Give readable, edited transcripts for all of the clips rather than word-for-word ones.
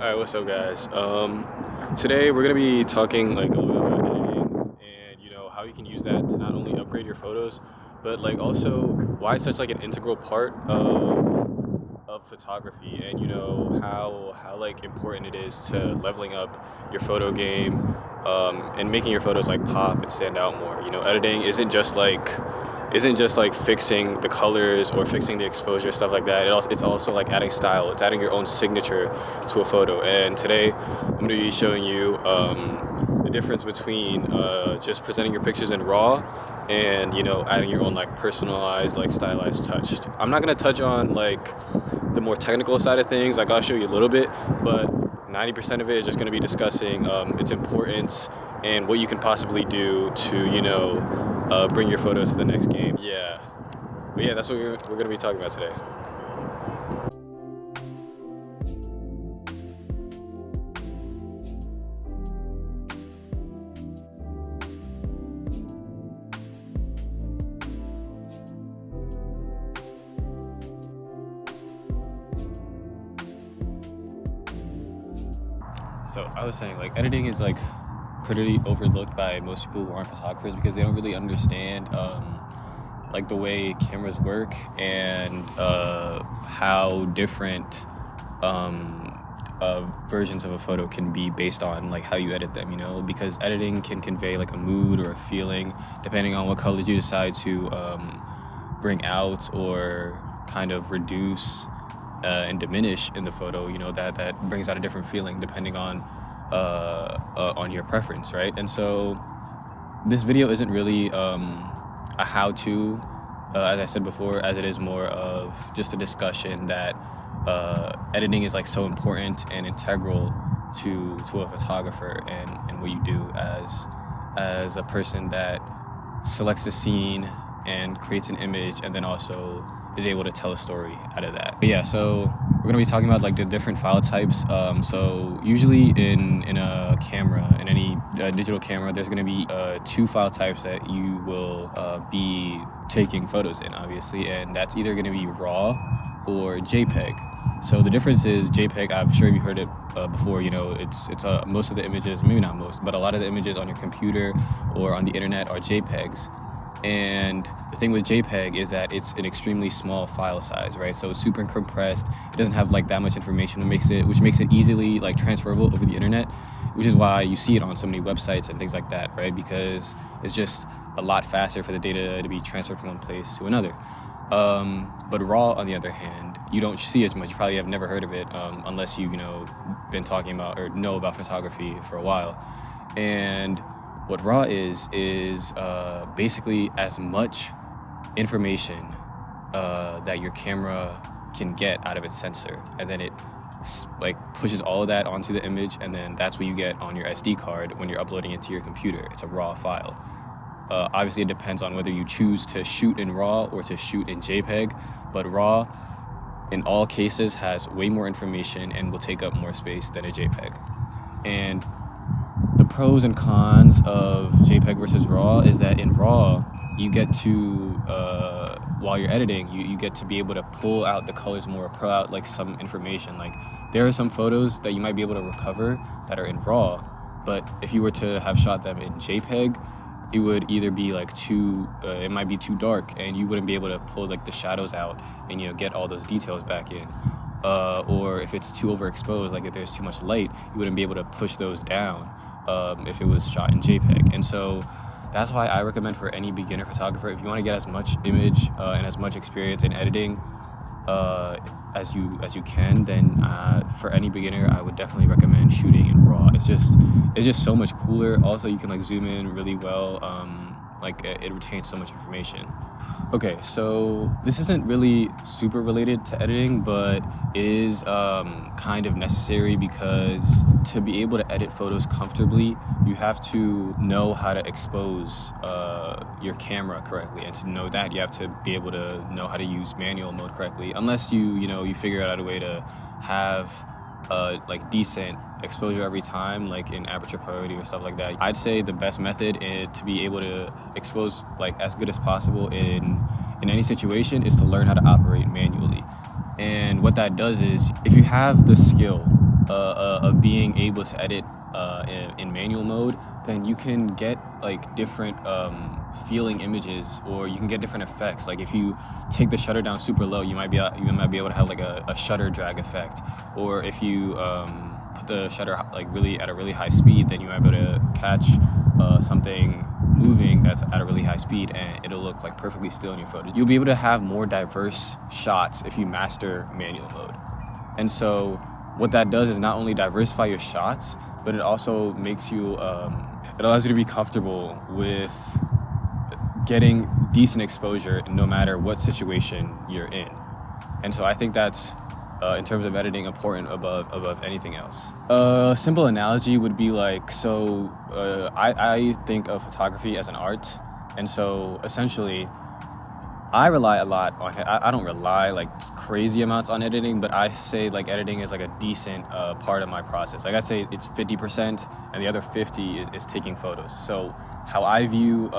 Alright, what's up guys? Today we're gonna be talking like a little bit about editing and how you can use that to not only upgrade your photos, but like also why it's such like an integral part of photography, and how like important it is to leveling up your photo game, and making your photos like pop and stand out more. Editing isn't just like fixing the colors or fixing the exposure, stuff like that. It's also like adding style. It's adding your own signature to a photo. And today I'm going to be showing you the difference between just presenting your pictures in raw and adding your own like personalized, like stylized touch. I'm not going to touch on like the more technical side of things. Like, I'll show you a little bit, but 90% of it is just going to be discussing its importance and what you can possibly do to bring your photos to the next game. But yeah, that's what we're going to be talking about today. So I was saying, like, editing is like pretty overlooked by most people who aren't photographers because they don't really understand like the way cameras work and how different versions of a photo can be based on like how you edit them, because editing can convey like a mood or a feeling depending on what colors you decide to bring out or kind of reduce and diminish in the photo. That brings out a different feeling depending on your preference, right? And so this video isn't really a how-to, as I said before, as it is more of just a discussion that editing is like so important and integral to a photographer and what you do as a person that selects a scene and creates an image and then also is able to tell a story out of that. But yeah, so we're going to be talking about like the different file types. So usually in a camera, in any digital camera, there's going to be two file types that you will be taking photos in, obviously, and that's either going to be RAW or JPEG. So the difference is JPEG, I'm sure you've heard it before, it's most of the images, maybe not most, but a lot of the images on your computer or on the internet are JPEGs. And the thing with JPEG is that it's an extremely small file size, right? So it's super compressed. It doesn't have like that much information, which makes it easily like transferable over the internet, which is why you see it on so many websites and things like that, right? Because it's just a lot faster for the data to be transferred from one place to another. But RAW, on the other hand, you don't see as much. You probably have never heard of it unless you've been talking about or know about photography for a while. And what RAW is basically as much information that your camera can get out of its sensor, and then it like pushes all of that onto the image, and then that's what you get on your SD card when you're uploading it to your computer. It's a RAW file. Obviously, it depends on whether you choose to shoot in RAW or to shoot in JPEG, but RAW in all cases has way more information and will take up more space than a JPEG. And the pros and cons of JPEG versus RAW is that in RAW, you get to, while you're editing, you get to be able to pull out the colors more, pull out like some information. Like, there are some photos that you might be able to recover that are in RAW, but if you were to have shot them in JPEG, it would either be like it might be too dark and you wouldn't be able to pull like the shadows out and get all those details back in. Or if it's too overexposed, like if there's too much light, you wouldn't be able to push those down if it was shot in JPEG. And so that's why I recommend for any beginner photographer, if you want to get as much image and as much experience in editing as you can, then for any beginner, I would definitely recommend shooting in RAW. It's just so much cooler. Also, you can like zoom in really well. Like, it retains so much information. Okay, so this isn't really super related to editing, but is kind of necessary, because to be able to edit photos comfortably, you have to know how to expose your camera correctly, and to know that you have to be able to know how to use manual mode correctly, unless you figure out a way to have like decent exposure every time, like in aperture priority or stuff like that. I'd say the best method to be able to expose like as good as possible in any situation is to learn how to operate manually. And what that does is, if you have the skill of being able to edit in manual mode, then you can get like different feeling images, or you can get different effects. Like if you take the shutter down super low, you might be able to have like a shutter drag effect, or if you put the shutter like really at a really high speed, then you might be able to catch something moving that's at a really high speed, and it'll look like perfectly still in your photos. You'll be able to have more diverse shots if you master manual mode. And so what that does is not only diversify your shots, but it also makes you it allows you to be comfortable with getting decent exposure no matter what situation you're in. And so I think that's in terms of editing important above anything else. A simple analogy would be like, so I think of photography as an art, and so essentially I rely a lot on, I don't rely like crazy amounts on editing, but I say like editing is like a decent part of my process. Like I'd say it's 50% and the other 50 is taking photos. So how I view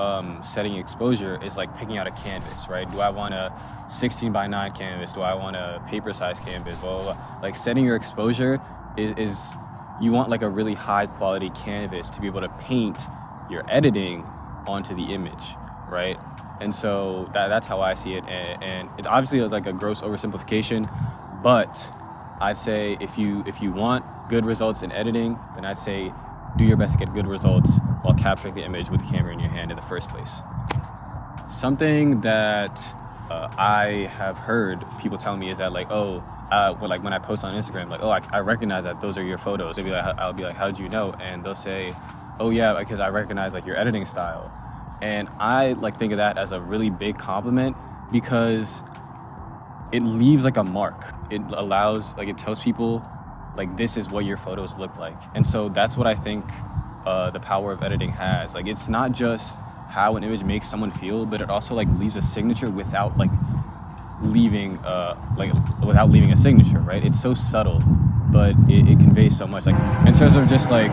setting exposure is like picking out a canvas, right? Do I want a 16:9 canvas? Do I want a paper size canvas? Blah, blah, blah. Like setting your exposure is you want like a really high quality canvas to be able to paint your editing onto the image, right? And so that's how I see it, and it's obviously like a gross oversimplification, but I'd say if you want good results in editing, then I'd say do your best to get good results while capturing the image with the camera in your hand in the first place. Something that I have heard people tell me is that like, like when I post on Instagram, like, I recognize that those are your photos. I'll be like, how'd you know? And they'll say, oh yeah, because I recognize like your editing style. And I like think of that as a really big compliment, because it leaves like a mark. It allows, like, it tells people like this is what your photos look like. And so that's what I think the power of editing has. Like it's not just how an image makes someone feel, but it also like leaves a signature without like leaving without leaving a signature, right? It's so subtle, but it conveys so much. Like in terms of just like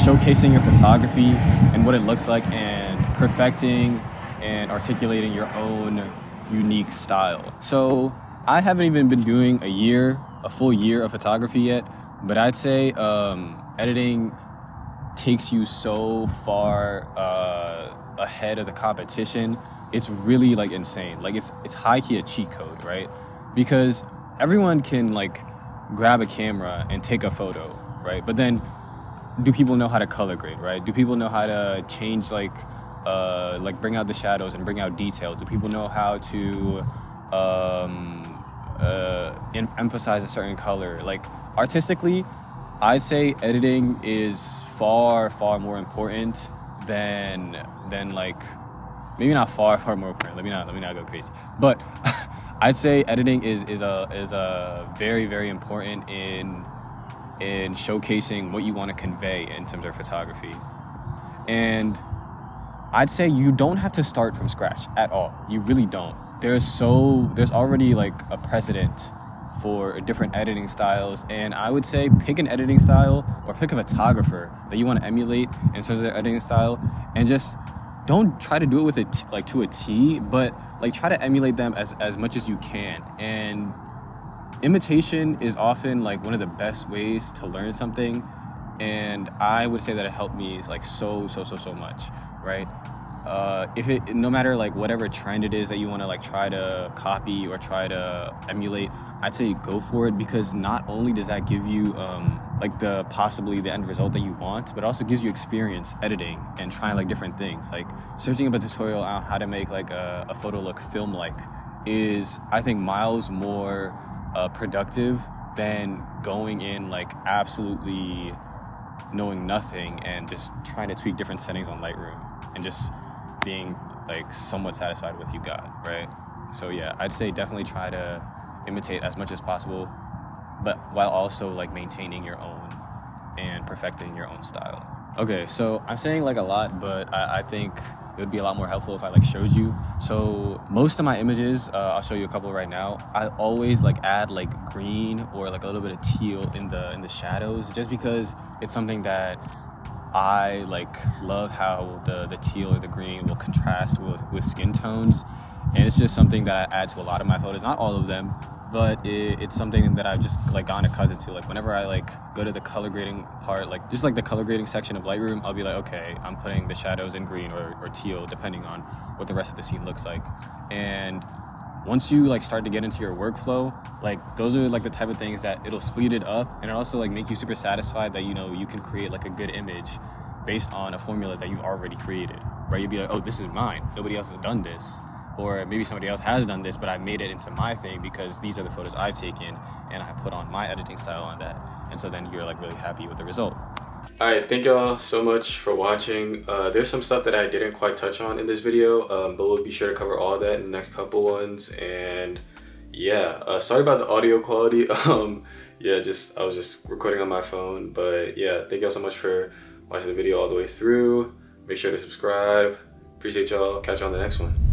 showcasing your photography and what it looks like, and perfecting and articulating your own unique style. So I haven't even been doing a full year of photography yet, but I'd say editing takes you so far ahead of the competition. It's really like insane. Like it's high key a cheat code, right? Because everyone can like grab a camera and take a photo, right? But then do people know how to color grade, right? Do people know how to change like bring out the shadows and bring out details? Do people know how to emphasize a certain color? Like artistically, I'd say editing is far more important than like, maybe not far more important. Let me not go crazy. But I'd say editing is a very important in showcasing what you want to convey in terms of photography. And I'd say you don't have to start from scratch at all. You really don't. There's already like a precedent for different editing styles, and I would say pick an editing style or pick a photographer that you want to emulate in terms of their editing style, and just don't try to do it with it like to a T, but like try to emulate them as much as you can. And imitation is often like one of the best ways to learn something, and I would say that it helped me like so much, right? No matter like whatever trend it is that you want to like try to copy or try to emulate, I'd say go for it, because not only does that give you possibly the end result that you want, but also gives you experience editing and trying like different things. Like searching up a tutorial on how to make like a photo look film-like is, I think, miles more productive than going in like absolutely knowing nothing and just trying to tweak different settings on Lightroom and just being like somewhat satisfied with what you got, right? So yeah, I'd say definitely try to imitate as much as possible, but while also like maintaining your own and perfecting your own style. Okay, so I'm saying like a lot, but I think it would be a lot more helpful if I like showed you. So most of my images, I'll show you a couple right now, I always like add like green or like a little bit of teal in the shadows, just because it's something that I like love, how the teal or the green will contrast with skin tones. and it's just something that I add to a lot of my photos, not all of them, but it's something that I've just like gotten accustomed to. Like whenever I like go to the color grading part, like just like the color grading section of Lightroom, I'll be like, okay, I'm putting the shadows in green or teal, depending on what the rest of the scene looks like. And once you like start to get into your workflow, like those are like the type of things that it'll speed it up, and it also like make you super satisfied that, you know, you can create like a good image based on a formula that you've already created, right? You'd be like, oh, this is mine, nobody else has done this. Or maybe somebody else has done this, but I made it into my thing because these are the photos I've taken and I put on my editing style on that. And so then you're like really happy with the result. All right, thank y'all so much for watching. There's some stuff that I didn't quite touch on in this video, but we'll be sure to cover all that in the next couple ones. And yeah, sorry about the audio quality. Yeah, I was just recording on my phone, but yeah, thank y'all so much for watching the video all the way through. Make sure to subscribe. Appreciate y'all. Catch you on the next one.